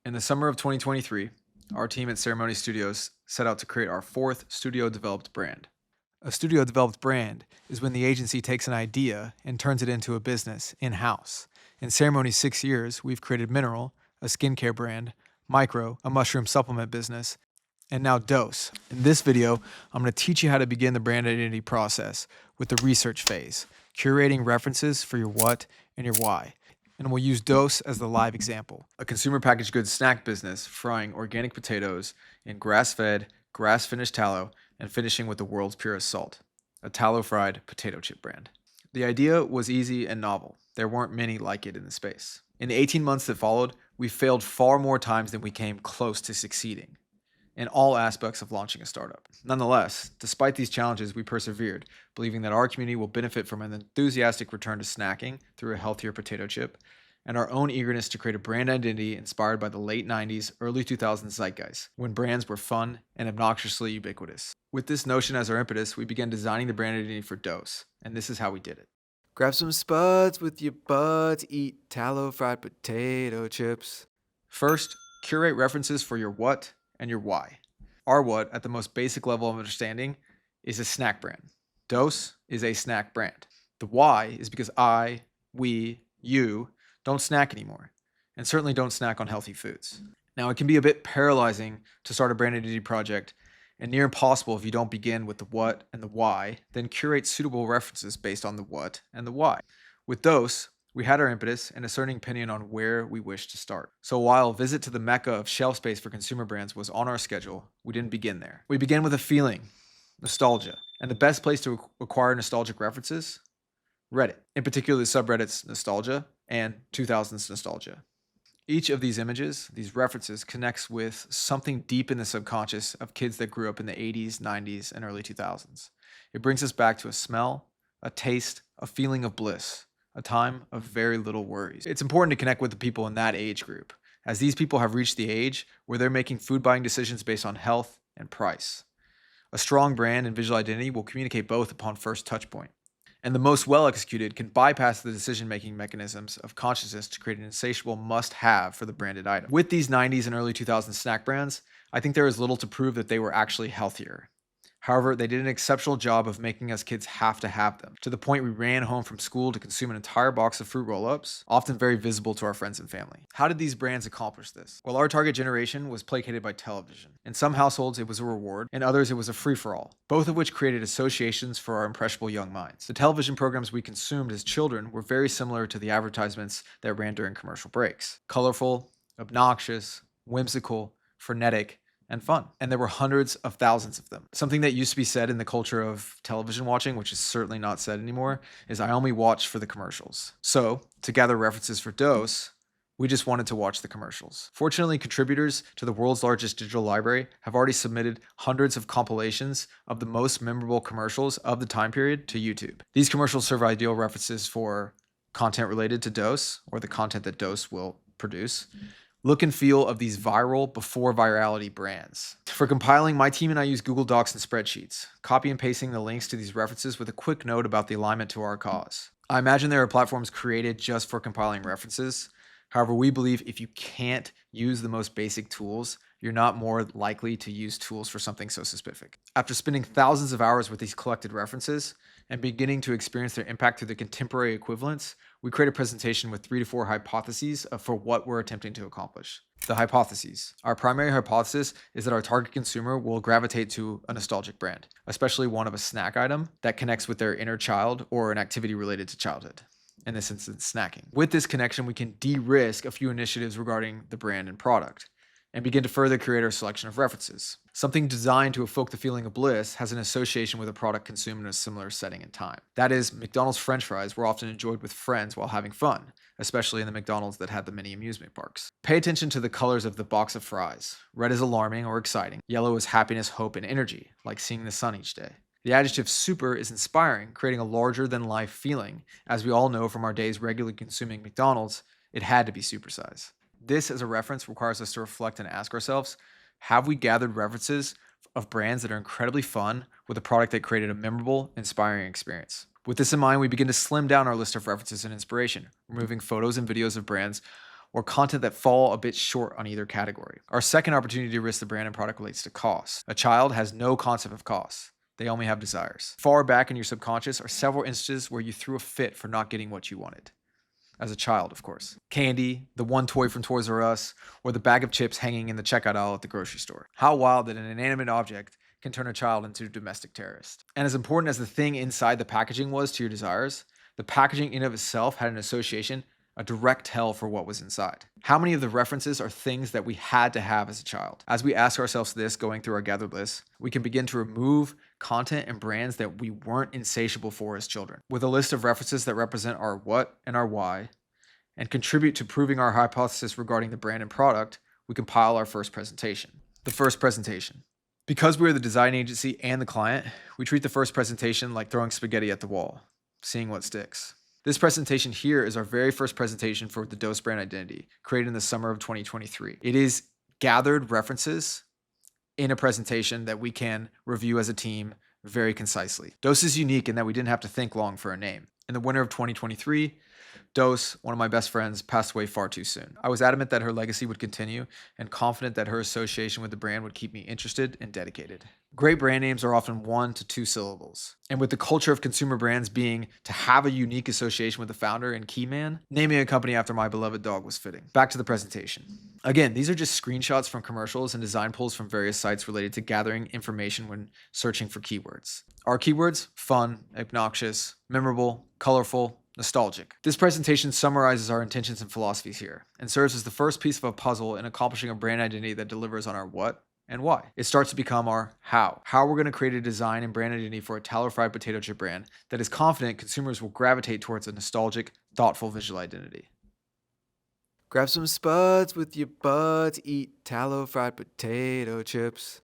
In the summer of 2023, our team at Ceremony Studios set out to create our fourth studio-developed brand. A studio-developed brand is when the agency takes an idea and turns it into a business in-house. In Ceremony's 6 years, we've created Mineral, a skincare brand, Micro, a mushroom supplement business, and now Dose. In this video, I'm going to teach you how to begin the brand identity process with the research phase, curating references for your what and your why. And we'll use Dose as the live example. A consumer packaged goods snack business frying organic potatoes in grass-fed, grass-finished tallow and finishing with the world's purest salt. A tallow-fried potato chip brand. The idea was easy and novel. There weren't many like it in the space. In the 18 months that followed, we failed far more times than we came close to succeeding in all aspects of launching a startup. Nonetheless, despite these challenges, we persevered, believing that our community will benefit from an enthusiastic return to snacking through a healthier potato chip, and our own eagerness to create a brand identity inspired by the late 90s, early 2000s zeitgeist, when brands were fun and obnoxiously ubiquitous. With this notion as our impetus, we began designing the brand identity for Dose, and this is how we did it. Grab some spuds with your buds, eat tallow fried potato chips. First, curate references for your what and your why. Our what, at the most basic level of understanding, is a snack brand. Dose is a snack brand. The why is because I, we, you don't snack anymore, and certainly don't snack on healthy foods. Now, it can be a bit paralyzing to start a brand identity project and near impossible if you don't begin with the what and the why, then curate suitable references based on the what and the why. With Dose, we had our impetus and a certain opinion on where we wished to start. So while a visit to the mecca of shelf space for consumer brands was on our schedule, we didn't begin there. We began with a feeling, nostalgia. And the best place to acquire nostalgic references? Reddit, in particular the subreddits Nostalgia and 2000s Nostalgia. Each of these images, these references, connects with something deep in the subconscious of kids that grew up in the 80s, 90s, and early 2000s. It brings us back to a smell, a taste, a feeling of bliss, a time of very little worries. It's important to connect with the people in that age group, as these people have reached the age where they're making food buying decisions based on health and price. A strong brand and visual identity will communicate both upon first touch point. And the most well-executed can bypass the decision-making mechanisms of consciousness to create an insatiable must-have for the branded item. With these 90s and early 2000s snack brands, I think there is little to prove that they were actually healthier. However, they did an exceptional job of making us kids have to have them, to the point we ran home from school to consume an entire box of fruit roll-ups, often very visible to our friends and family. How did these brands accomplish this? Well, our target generation was placated by television. In some households, it was a reward, in others, it was a free-for-all, both of which created associations for our impressionable young minds. The television programs we consumed as children were very similar to the advertisements that ran during commercial breaks. Colorful, obnoxious, whimsical, frenetic, and fun. And there were hundreds of thousands of them. Something that used to be said in the culture of television watching, which is certainly not said anymore, is I only watch for the commercials. So, to gather references for Dose, we just wanted to watch the commercials. Fortunately, contributors to the world's largest digital library have already submitted hundreds of compilations of the most memorable commercials of the time period to YouTube. These commercials serve ideal references for content related to Dose, or the content that Dose will produce, look and feel of these viral before virality brands. For compiling, my team and I use Google Docs and spreadsheets, copy and pasting the links to these references with a quick note about the alignment to our cause. I imagine there are platforms created just for compiling references. However, we believe if you can't use the most basic tools, you're not more likely to use tools for something so specific. After spending thousands of hours with these collected references and beginning to experience their impact through the contemporary equivalents, we create a presentation with 3 to 4 hypotheses for what we're attempting to accomplish. The hypotheses. Our primary hypothesis is that our target consumer will gravitate to a nostalgic brand, especially one of a snack item that connects with their inner child or an activity related to childhood. In this instance, snacking. With this connection, we can de-risk a few initiatives regarding the brand and product, and begin to further create our selection of references. Something designed to evoke the feeling of bliss has an association with a product consumed in a similar setting and time. That is, McDonald's French fries were often enjoyed with friends while having fun, especially in the McDonald's that had the mini amusement parks. Pay attention to the colors of the box of fries. Red is alarming or exciting. Yellow is happiness, hope, and energy, like seeing the sun each day. The adjective super is inspiring, creating a larger-than-life feeling. As we all know from our days regularly consuming McDonald's, it had to be supersize. This, as a reference, requires us to reflect and ask ourselves, have we gathered references of brands that are incredibly fun with a product that created a memorable, inspiring experience? With this in mind, we begin to slim down our list of references and inspiration, removing photos and videos of brands or content that fall a bit short on either category. Our second opportunity to risk the brand and product relates to cost. A child has no concept of cost. They only have desires. Far back in your subconscious are several instances where you threw a fit for not getting what you wanted. As a child, of course. Candy, the one toy from Toys R Us, or the bag of chips hanging in the checkout aisle at the grocery store. How wild that an inanimate object can turn a child into a domestic terrorist. And as important as the thing inside the packaging was to your desires, the packaging in of itself had an association, a direct tell for what was inside. How many of the references are things that we had to have as a child? As we ask ourselves this going through our gathered list, we can begin to remove content and brands that we weren't insatiable for as children. With a list of references that represent our what and our why, and contribute to proving our hypothesis regarding the brand and product, we compile our first presentation. The first presentation. Because we are the design agency and the client, we treat the first presentation like throwing spaghetti at the wall, seeing what sticks. This presentation here is our very first presentation for the Dose brand identity, created in the summer of 2023. It is gathered references in a presentation that we can review as a team very concisely. Dose is unique in that we didn't have to think long for a name. In the winter of 2023, Dose, one of my best friends, passed away far too soon. I was adamant that her legacy would continue and confident that her association with the brand would keep me interested and dedicated. Great brand names are often 1 to 2 syllables. And with the culture of consumer brands being to have a unique association with the founder and key man, naming a company after my beloved dog was fitting. Back to the presentation. Again, these are just screenshots from commercials and design pulls from various sites related to gathering information when searching for keywords. Our keywords: fun, obnoxious, memorable, colorful, nostalgic. This presentation summarizes our intentions and philosophies here, and serves as the first piece of a puzzle in accomplishing a brand identity that delivers on our what and why. It starts to become our how. How we're going to create a design and brand identity for a tallow fried potato chip brand that is confident consumers will gravitate towards a nostalgic, thoughtful visual identity. Grab some spuds with your buds, eat tallow fried potato chips.